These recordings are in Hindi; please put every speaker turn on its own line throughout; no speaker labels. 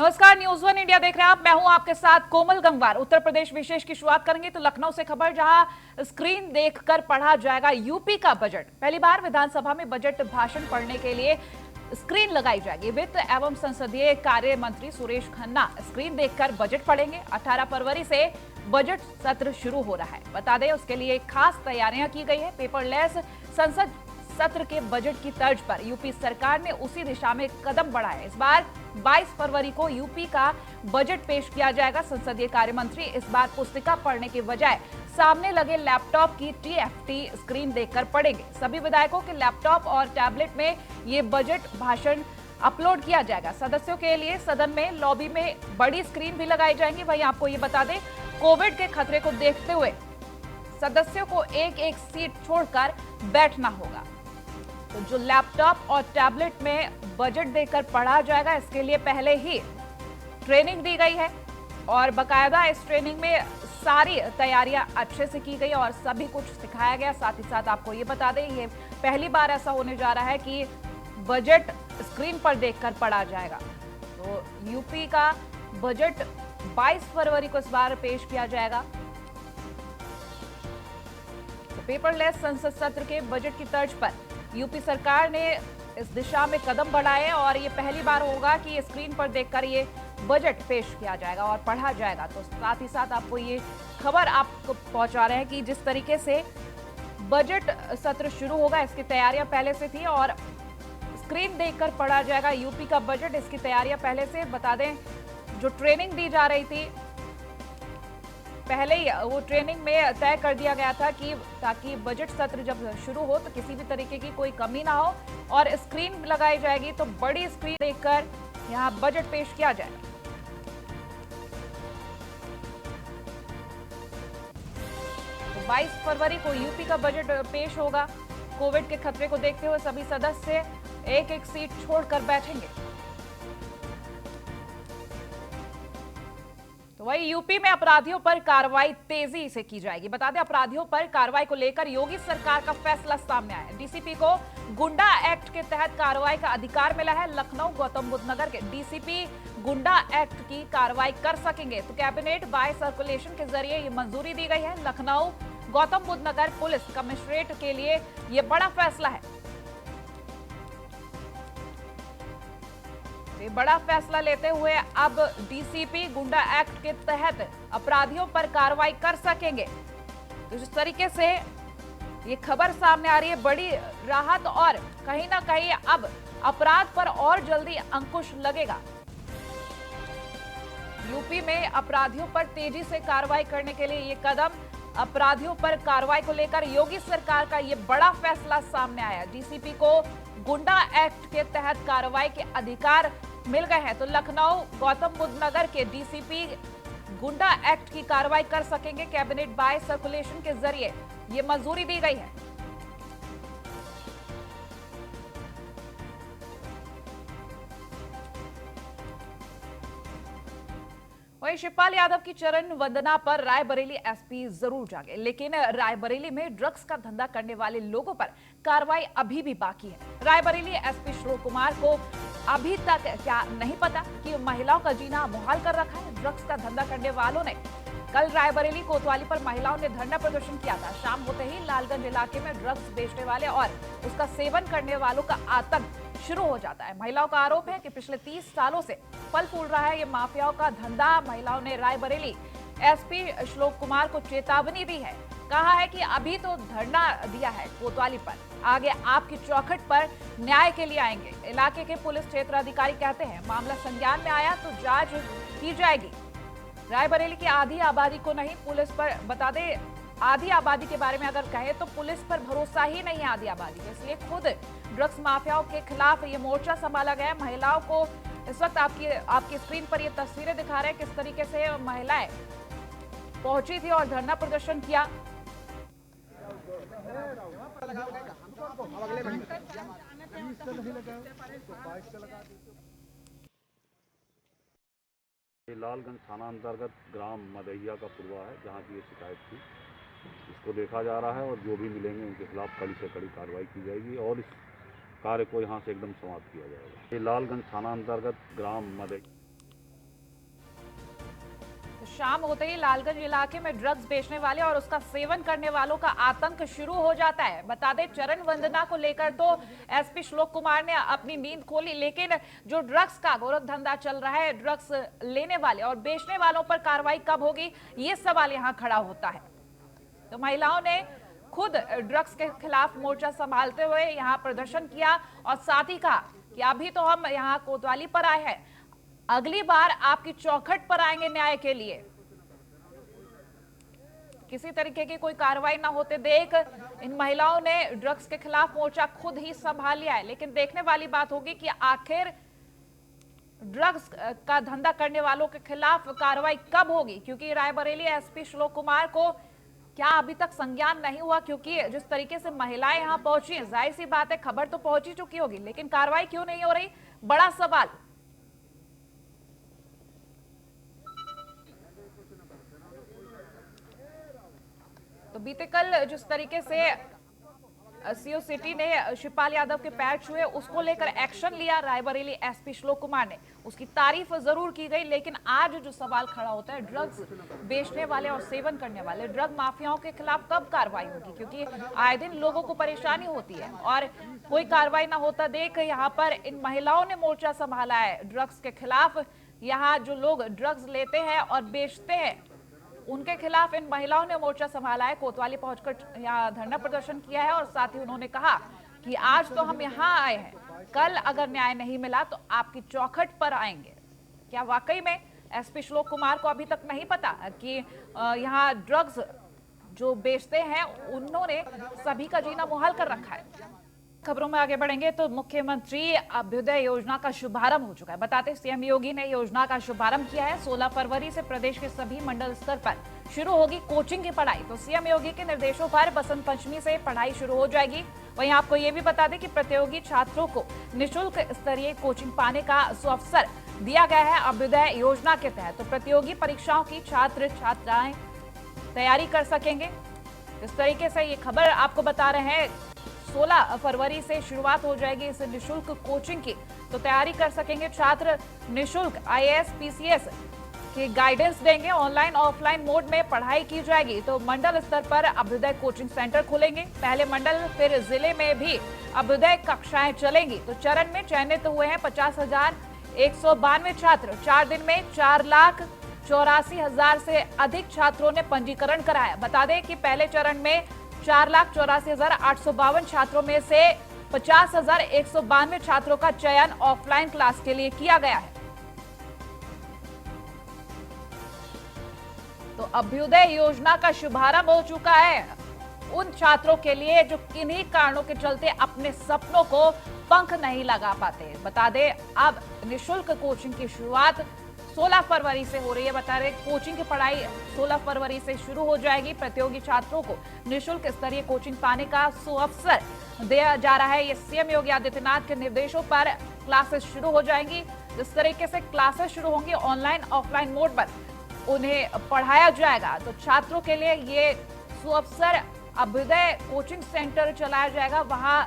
नमस्कार, न्यूज वन इंडिया देख रहे हैं आप। मैं हूं आपके साथ कोमल गंगवार। उत्तर प्रदेश विशेष की शुरुआत करेंगे तो लखनऊ से खबर, जहां स्क्रीन देखकर पढ़ा जाएगा यूपी का बजट। पहली बार विधानसभा में बजट भाषण पढ़ने के लिए स्क्रीन लगाई जाएगी। वित्त एवं संसदीय कार्य मंत्री सुरेश खन्ना स्क्रीन देखकर बजट पढ़ेंगे। 18 फरवरी से बजट सत्र शुरू हो रहा है। बता दें, उसके लिए खास तैयारियां की गई है। पेपरलेस संसद सत्र के बजट की तर्ज पर यूपी सरकार ने उसी दिशा में कदम बढ़ाया है। इस बार 22 फरवरी को यूपी का बजट पेश किया जाएगा। संसदीय कार्य मंत्री इस बार पुस्तिका पढ़ने के बजाय सामने लगे लैपटॉप की टीएफटी स्क्रीन देखकर पढ़ेंगे। सभी विधायकों के लैपटॉप और टैबलेट में ये बजट भाषण अपलोड किया जाएगा। सदस्यों के लिए सदन में लॉबी में बड़ी स्क्रीन भी लगाई जाएंगी। वहीं आपको ये बता दें, कोविड के खतरे को देखते हुए सदस्यों को एक एक सीट छोड़कर बैठना होगा। तो जो लैपटॉप और टैबलेट में बजट देकर पढ़ा जाएगा, इसके लिए पहले ही ट्रेनिंग दी गई है और बकायदा इस ट्रेनिंग में सारी तैयारियां अच्छे से की गई और सभी कुछ सिखाया गया। साथ ही साथ आपको ये बता दें, ये पहली बार ऐसा होने जा रहा है कि बजट स्क्रीन पर देखकर पढ़ा जाएगा। तो यूपी का बजट 22 फरवरी को इस बार पेश किया जाएगा। तो पेपरलेस संसद सत्र के बजट की तर्ज पर यूपी सरकार ने इस दिशा में कदम बढ़ाए और ये पहली बार होगा कि स्क्रीन पर देखकर ये बजट पेश किया जाएगा और पढ़ा जाएगा। तो साथ ही साथ आपको ये खबर आपको पहुंचा रहे हैं कि जिस तरीके से बजट सत्र शुरू होगा, इसकी तैयारियां पहले से थी और स्क्रीन देखकर पढ़ा जाएगा यूपी का बजट। इसकी तैयारियां पहले से, बता दें, जो ट्रेनिंग दी जा रही थी पहले ही वो ट्रेनिंग में तय कर दिया गया था कि ताकि बजट सत्र जब शुरू हो तो किसी भी तरीके की कोई कमी ना हो और स्क्रीन लगाई जाएगी। तो बड़ी स्क्रीन देखकर यहां बजट पेश किया जाएगा। तो 22 फरवरी को यूपी का बजट पेश होगा। कोविड के खतरे को देखते हुए सभी सदस्य एक एक सीट छोड़कर बैठेंगे। तो वही यूपी में अपराधियों पर कार्रवाई तेजी से की जाएगी। बता दें, अपराधियों पर कार्रवाई को लेकर योगी सरकार का फैसला सामने आया है। डीसीपी को गुंडा एक्ट के तहत कार्रवाई का अधिकार मिला है। लखनऊ गौतम बुद्ध नगर के डीसीपी गुंडा एक्ट की कार्रवाई कर सकेंगे। तो कैबिनेट बाय सर्कुलेशन के जरिए ये मंजूरी दी गई है। लखनऊ गौतम बुद्ध नगर पुलिस कमिश्नरेट के लिए यह बड़ा फैसला है। बड़ा फैसला लेते हुए अब डीसीपी गुंडा एक्ट के तहत अपराधियों पर कार्रवाई कर सकेंगे। तो जिस तरीके से ये खबर सामने आ रही है, बड़ी राहत और कहीं ना कहीं अब अपराध पर और जल्दी अंकुश लगेगा। यूपी में अपराधियों पर तेजी से कार्रवाई करने के लिए ये कदम, अपराधियों पर कार्रवाई को लेकर योगी सरकार का ये बड़ा फैसला सामने आया। डीसीपी को गुंडा एक्ट के तहत कार्रवाई के अधिकार मिल गए हैं। तो लखनऊ गौतम बुद्ध नगर के डीसीपी गुंडा एक्ट की कार्रवाई कर सकेंगे। कैबिनेट बाय सर्कुलेशन के जरिए यह मंजूरी दी गई है। वहीं शिवपाल यादव की चरण वंदना पर रायबरेली एसपी जरूर जागे, लेकिन रायबरेली में ड्रग्स का धंधा करने वाले लोगों पर कार्रवाई अभी भी बाकी है। रायबरेली एसपी श्लोक कुमार को अभी तक क्या नहीं पता कि महिलाओं का जीना मुहाल कर रखा है। ड्रग्स का धंधा करने वालों ने कल रायबरेली कोतवाली पर महिलाओं ने धरना प्रदर्शन किया था। शाम होते ही लालगंज इलाके में ड्रग्स बेचने वाले और उसका सेवन करने वालों का आतंक शुरू हो जाता है। महिलाओं का आरोप है कि पिछले 30 सालों से फल फूल रहा है ये माफियाओं का धंधा। महिलाओं ने रायबरेली एसपी श्लोक कुमार को चेतावनी दी है। कहा है कि अभी तो धरना दिया है कोतवाली पर, आगे आपकी चौखट पर न्याय के लिए आएंगे। इलाके के पुलिस क्षेत्र अधिकारी कहते हैं, मामला संज्ञान में आया तो जांच की जाएगी। रायबरेली की आधी आबादी को नहीं, पुलिस पर, बता दें, आधी आबादी के बारे में अगर कहें तो पुलिस पर भरोसा ही नहीं है आधी आबादी को। इसलिए खुद ड्रग्स माफियाओं के खिलाफ ये मोर्चा संभाला गया है। महिलाओं को इस वक्त आपकी स्क्रीन पर ये तस्वीरें दिखा रहे हैं किस तरीके से महिलाएं पहुंची थी और धरना प्रदर्शन किया।
ये लालगंज थाना अंतर्गत ग्राम मदैया का पूर्वा है, जहाँ की ये शिकायत थी। इसको देखा जा रहा है और जो भी मिलेंगे उनके खिलाफ कड़ी से कड़ी कार्रवाई की जाएगी और इस कार्य को यहाँ से एकदम समाप्त किया जाएगा। ये लालगंज थाना अंतर्गत ग्राम मदैया
शाम होते ही लालगंज इलाके में ड्रग्स बेचने वाले और उसका सेवन करने वालों का आतंक शुरू हो जाता है। बता दें, चरण वंदना को लेकर तो एसपी श्लोक कुमार ने अपनी नींद खोली, लेकिन जो ड्रग्स का गोरख धंधा चल रहा है, ड्रग्स लेने वाले और बेचने वालों पर कार्रवाई कब होगी, ये सवाल यहाँ खड़ा होता है। तो महिलाओं ने खुद ड्रग्स के खिलाफ मोर्चा संभालते हुए यहाँ प्रदर्शन किया और साथ ही कहा कि अभी तो हम यहाँ कोतवाली पर आए हैं, अगली बार आपकी चौखट पर आएंगे न्याय के लिए। किसी तरीके की कोई कार्रवाई ना होते देख इन महिलाओं ने ड्रग्स के खिलाफ मोर्चा खुद ही संभाल लिया है। लेकिन देखने वाली बात होगी कि आखिर ड्रग्स का धंधा करने वालों के खिलाफ कार्रवाई कब होगी, क्योंकि रायबरेली एसपी श्लोक कुमार को क्या अभी तक संज्ञान नहीं हुआ, क्योंकि जिस तरीके से महिलाएं यहां पहुंची, जाहिर सी बात है खबर तो पहुंची चुकी होगी, लेकिन कार्रवाई क्यों नहीं हो रही, बड़ा सवाल। तो बीते कल जिस तरीके से सीओ सिटी ने शिवपाल यादव के पैर छुए, उसको लेकर एक्शन लिया रायबरेली एसपी श्लोक कुमार ने, उसकी तारीफ जरूर की गई। लेकिन आज जो सवाल खड़ा होता है, ड्रग्स बेचने वाले और सेवन करने वाले ड्रग माफियाओं के खिलाफ कब कार्रवाई होगी, क्योंकि आए दिन लोगों को परेशानी होती है और कोई कार्रवाई ना होता देख यहाँ पर इन महिलाओं ने मोर्चा संभाला है ड्रग्स के खिलाफ। यहाँ जो लोग ड्रग्स लेते हैं और बेचते हैं, उनके खिलाफ इन महिलाओं ने मोर्चा संभाला है, कोतवाली पहुंचकर यहाँ धरना प्रदर्शन किया है और साथ ही उन्होंने कहा कि आज तो हम यहाँ आए हैं, कल अगर न्याय नहीं मिला तो आपकी चौखट पर आएंगे। क्या वाकई में एसपी श्लोक कुमार को अभी तक नहीं पता कि यहाँ ड्रग्स जो बेचते हैं उन्होंने सभी का जीना मुहाल कर रखा है। खबरों में आगे बढ़ेंगे तो मुख्यमंत्री अभ्युदय योजना का शुभारंभ हो चुका है। बताते सीएम योगी ने योजना का शुभारंभ किया है। 16 फरवरी से प्रदेश के सभी मंडल स्तर पर शुरू होगी कोचिंग की पढ़ाई। तो सीएम योगी के निर्देशों पर बसंत पंचमी से पढ़ाई शुरू हो जाएगी। वहीं आपको ये भी बता दें कि प्रतियोगी छात्रों को निःशुल्क स्तरीय कोचिंग पाने का सुअवसर दिया गया है अभ्युदय योजना के तहत। तो प्रतियोगी परीक्षाओं की छात्र छात्राएं तैयारी कर सकेंगे। इस तरीके से ये खबर आपको बता रहे हैं, 16 फरवरी से शुरुआत हो जाएगी इस निःशुल्क कोचिंग की। तो तैयारी कर सकेंगे छात्र, निःशुल्क आईएएस पीसीएस की गाइडेंस देंगे। ऑनलाइन ऑफलाइन मोड में पढ़ाई की जाएगी। तो मंडल स्तर पर अभ्युदय कोचिंग सेंटर खुलेंगे, पहले मंडल फिर जिले में भी अभ्युदय कक्षाएं चलेंगी। तो चरण में चयनित हुए हैं 50,192 छात्र। 4 दिन में 4,84,000 से अधिक छात्रों ने पंजीकरण कराया। बता दें कि पहले चरण में 4,84,852 छात्रों में से 50,192 छात्रों का चयन ऑफलाइन क्लास के लिए किया गया है। तो अभ्युदय योजना का शुभारंभ हो चुका है उन छात्रों के लिए जो किन्हीं कारणों के चलते अपने सपनों को पंख नहीं लगा पाते। बता दें, अब निःशुल्क कोचिंग की शुरुआत 16 फरवरी से हो रही है। बता रहे कोचिंग की पढ़ाई 16 फरवरी से शुरू हो जाएगी। प्रतियोगी छात्रों को निःशुल्क स्तरीय कोचिंग पाने का सुअवसर दिया जा रहा है। ये सीएम योगी आदित्यनाथ के निर्देशों पर क्लासेस शुरू हो जाएंगी। जिस तरीके से क्लासेस शुरू होंगी ऑनलाइन ऑफलाइन मोड पर उन्हें पढ़ाया जाएगा। तो छात्रों के लिए ये सुअवसर अभ्युदय कोचिंग सेंटर चलाया जाएगा। वहां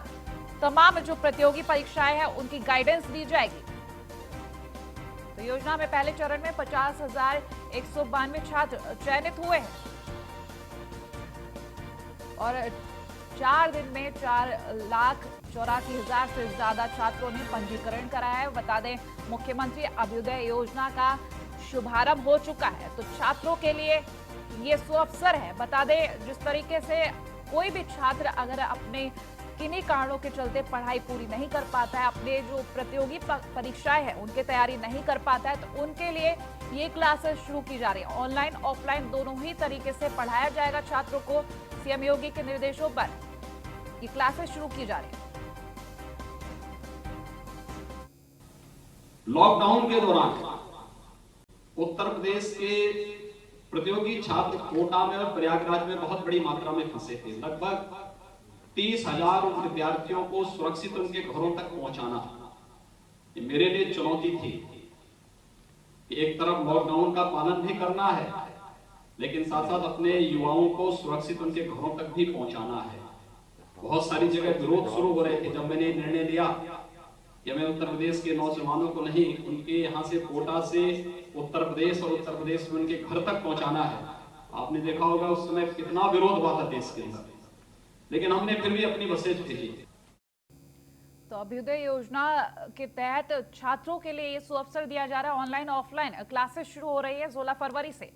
तमाम जो प्रतियोगी परीक्षाएं हैं उनकी गाइडेंस दी जाएगी। तो योजना में पहले चरण में 50,192 छात्र चयनित हुए हैं और 4 दिन में 4,84,000 से ज्यादा छात्रों ने पंजीकरण कराया है। बता दें, मुख्यमंत्री अभ्युदय योजना का शुभारंभ हो चुका है। तो छात्रों के लिए ये सुअवसर है। बता दें, जिस तरीके से कोई भी छात्र अगर अपने किन्हीं कारणों के चलते पढ़ाई पूरी नहीं कर पाता है, अपने जो प्रतियोगी परीक्षाएं हैं उनकी तैयारी नहीं कर पाता है, तो उनके लिए ये क्लासेस शुरू की जा रही है। ऑनलाइन ऑफलाइन दोनों ही तरीके से पढ़ाया जाएगा छात्रों को। सीएम योगी के निर्देशों पर ये क्लासेस शुरू की जा रही है।
लॉकडाउन के दौरान उत्तर प्रदेश के प्रतियोगी छात्र कोटा में और प्रयागराज में बहुत बड़ी मात्रा में फंसे थे। लगभग 30,000 विद्यार्थियों को सुरक्षित उनके घरों तक पहुंचाना ये मेरे लिए चुनौती थी। एक तरफ लॉकडाउन का पालन भी करना है, लेकिन साथ साथ अपने युवाओं को सुरक्षित उनके घरों तक भी पहुंचाना है। बहुत सारी जगह विरोध शुरू हो रहे थे। जब मैंने निर्णय लिया ये मैं उत्तर प्रदेश के नौजवानों को नहीं, उनके यहाँ से कोटा से उत्तर प्रदेश और उत्तर प्रदेश में उनके घर तक पहुंचाना है। आपने देखा होगा उस समय कितना विरोध हुआ था देश के अंदर, लेकिन हमने फिर भी अपनी बसें भेजी।
तो अभ्युदय योजना के तहत छात्रों के लिए ये सुअवसर दिया जा रहा है। ऑनलाइन ऑफलाइन क्लासेस शुरू हो रही है 16 फरवरी से।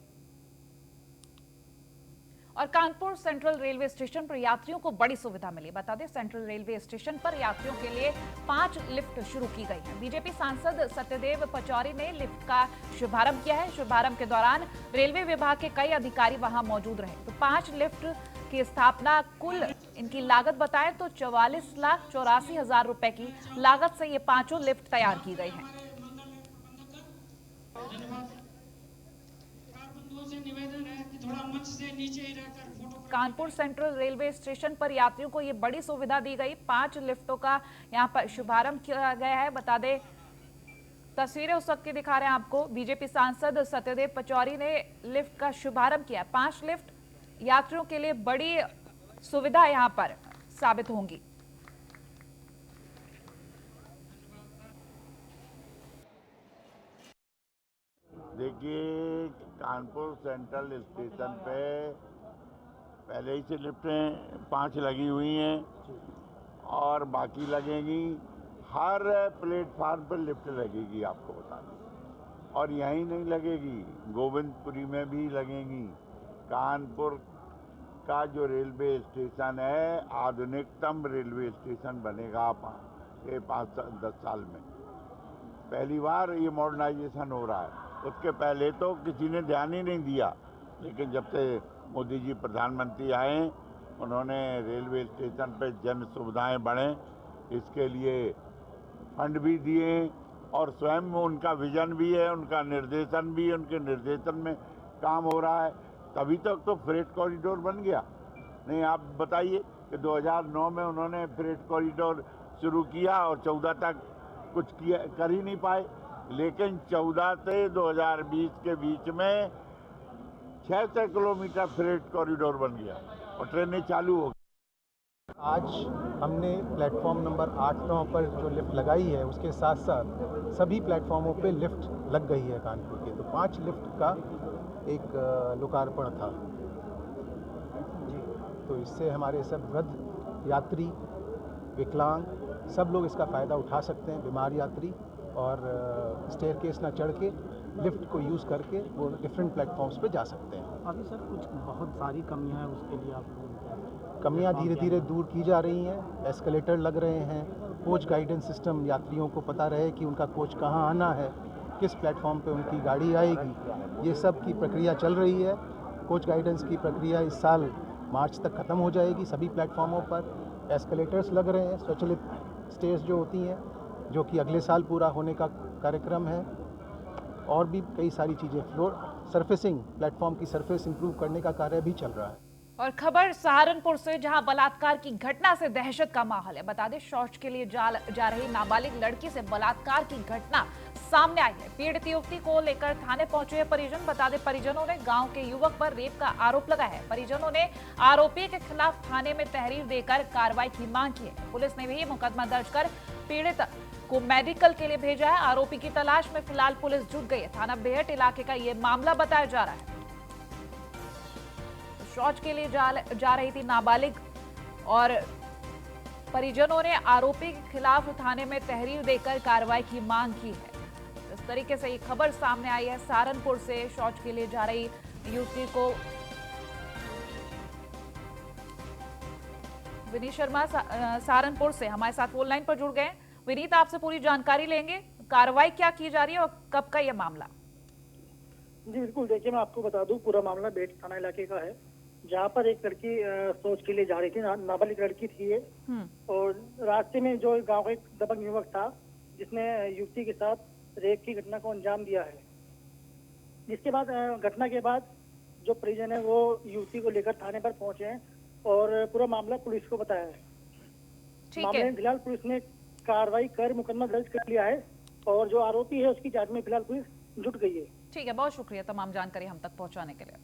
और कानपुर सेंट्रल रेलवे स्टेशन पर यात्रियों को बड़ी सुविधा मिली। बता दें, सेंट्रल रेलवे स्टेशन पर यात्रियों के लिए 5 लिफ्ट शुरू की गई हैं। बीजेपी सांसद सत्यदेव पचौरी ने लिफ्ट का शुभारंभ किया है। शुभारंभ के दौरान रेलवे विभाग के कई अधिकारी वहां मौजूद रहे। तो 5 लिफ्ट की स्थापना, कुल इनकी लागत बताएं तो 44,84,000 रुपए की लागत से ये 5 लिफ्ट तैयार की गई हैं। कानपुर सेंट्रल रेलवे स्टेशन पर यात्रियों को ये बड़ी सुविधा दी गई। 5 लिफ्टों का यहां पर शुभारंभ किया गया है। बता दें, तस्वीरें उस वक्त की दिखा रहे हैं आपको। बीजेपी सांसद सत्यदेव पचौरी ने लिफ्ट का शुभारंभ किया। 5 लिफ्ट यात्रियों के लिए बड़ी सुविधा यहां पर साबित होंगी।
देखिए, कानपुर सेंट्रल स्टेशन पे पहले ही से लिफ्टें 5 लगी हुई हैं और बाकी लगेंगी। हर प्लेटफार्म पर लिफ्ट लगेगी, आपको बता दें। और यहीं नहीं लगेगी, गोविंदपुरी में भी लगेंगी। कानपुर का जो रेलवे स्टेशन है, आधुनिकतम रेलवे स्टेशन बनेगा 5-10 साल में। पहली बार ये मॉडर्नाइजेशन हो रहा है। उसके पहले तो किसी ने ध्यान ही नहीं दिया, लेकिन जब से मोदी जी प्रधानमंत्री आए, उन्होंने रेलवे स्टेशन पे जन सुविधाएं बढ़ें, इसके लिए फंड भी दिए और स्वयं उनका विजन भी है, उनका निर्देशन भी है, उनके निर्देशन में काम हो रहा है। तभी तक तो फ्रेट कॉरिडोर बन गया। नहीं, आप बताइए कि 2009 में उन्होंने फ्रेट कॉरिडोर शुरू किया और 14 तक कुछ कर ही नहीं पाए। लेकिन 14 से 2020 के बीच में 600 किलोमीटर फ्रेट कॉरिडोर बन गया और ट्रेनें चालू हो गई।
आज हमने प्लेटफॉर्म नंबर 8-9 पर जो लिफ्ट लगाई है, उसके साथ साथ सभी प्लेटफॉर्मों पे लिफ्ट लग गई है कानपुर के। तो 5 लिफ्ट का एक लोकार्पण था जी। तो इससे हमारे सब वृद्ध यात्री, विकलांग, सब लोग इसका फ़ायदा उठा सकते हैं। बीमार यात्री और स्टेयरकेस ना चढ़ के लिफ्ट को यूज़ करके वो डिफरेंट प्लेटफॉर्म्स पे जा सकते हैं।
अभी सर कुछ बहुत सारी कमियां हैं, उसके लिए आप
कमियां धीरे धीरे दूर की जा रही हैं। एस्केलेटर लग रहे हैं, कोच गाइडेंस सिस्टम, यात्रियों को पता रहे कि उनका कोच कहाँ आना है, किस प्लेटफॉर्म पे उनकी गाड़ी आएगी, ये सब की प्रक्रिया चल रही है। कोच गाइडेंस की प्रक्रिया इस साल मार्च तक ख़त्म हो जाएगी सभी प्लेटफॉर्मों पर। एस्केलेटर्स लग रहे हैं, स्वचालित स्टेयर्स जो होती हैं, जो कि अगले साल पूरा होने का कार्यक्रम है। और भी कई सारी चीज़ें, फ्लोर सरफेसिंग, प्लेटफॉर्म की सरफेस इंप्रूव करने का कार्य भी चल रहा है।
और खबर सहारनपुर से, जहां बलात्कार की घटना से दहशत का माहौल है। बता दें, शौच के लिए जा रही नाबालिग लड़की से बलात्कार की घटना सामने आई है। पीड़ित युवती को लेकर थाने पहुंचे हैं परिजन। बता दें, परिजनों ने गांव के युवक पर रेप का आरोप लगाया है। परिजनों ने आरोपी के खिलाफ थाने में तहरीर देकर कार्रवाई की मांग की है। पुलिस ने भी मुकदमा दर्ज कर पीड़ित को मेडिकल के लिए भेजा है। आरोपी की तलाश में फिलहाल पुलिस जुट गई है। थाना बेहट इलाके का यह मामला बताया जा रहा है। शौच के लिए जा रही थी नाबालिग और परिजनों ने आरोपी के खिलाफ थाने में तहरीर देकर कार्रवाई की मांग की है। इस तरीके से ये खबर सामने आई है सहारनपुर से। शौच के लिए जा रही युवती को विनीत शर्मा सहारनपुर से हमारे साथ फोन लाइन पर जुड़ गए। विनीत, आपसे पूरी जानकारी लेंगे, कार्रवाई क्या की जा रही है और कब का यह मामला?
जी बिल्कुल, देखिए मैं आपको बता दूं, पूरा मामला बेट थाना इलाके का है, जहाँ पर एक लड़की शौच के लिए जा रही थी। नाबालिग लड़की थी ये, और रास्ते में जो गांव का एक दबंग युवक था, जिसने युवती के साथ रेप की घटना को अंजाम दिया है। जिसके बाद घटना के बाद जो परिजन है वो युवती को लेकर थाने पर पहुंचे हैं और पूरा मामला पुलिस को बताया है। मामले में फिलहाल पुलिस ने कार्रवाई कर मुकदमा दर्ज कर लिया है और जो आरोपी है उसकी जांच में फिलहाल पुलिस जुट गई है।
ठीक है, बहुत शुक्रिया तमाम जानकारी हम तक पहुंचाने के लिए।